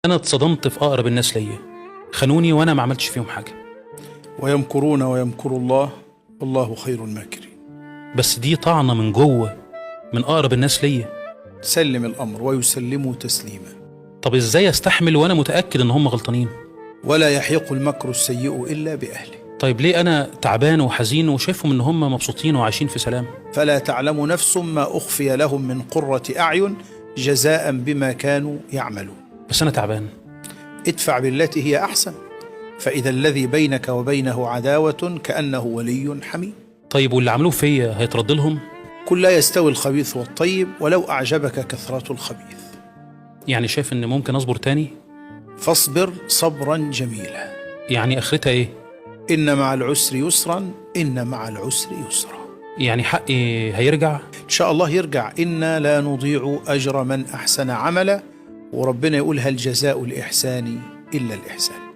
أنا اتصدمت في أقرب الناس ليا، خانوني وأنا ما عملتش فيهم حاجة. ويمكرون ويمكر الله والله خير الماكرين. بس دي طعنة من جوه من أقرب الناس ليا. سلم الأمر ويسلموا تسليما. طب إزاي أستحمل وأنا متأكد إن هم غلطانين؟ ولا يحيق المكر السيء إلا بأهله. طيب ليه أنا تعبان وحزين وشايفهم إن هم مبسوطين وعايشين في سلام؟ فلا تعلم نفس ما أخفي لهم من قرة أعين جزاء بما كانوا يعملون. بس أنا تعبان. ادفع بالتي هي أحسن، فإذا الذي بينك وبينه عداوة كأنه ولي حميم. طيب واللي عملوه فيا هيترد لهم؟ قل لا يستوي الخبيث والطيب ولو أعجبك كثرة الخبيث. يعني شايف إن ممكن أصبر تاني؟ فاصبر صبرا جميلا. يعني آخرتها إيه؟ إن مع العسر يسرا، إن مع العسر يسرا. يعني حقي هيرجع؟ إن شاء الله يرجع. إنا لا نضيع أجر من أحسن عملا، وربنا يقول هل جزاء الإحسان إلا الإحسان.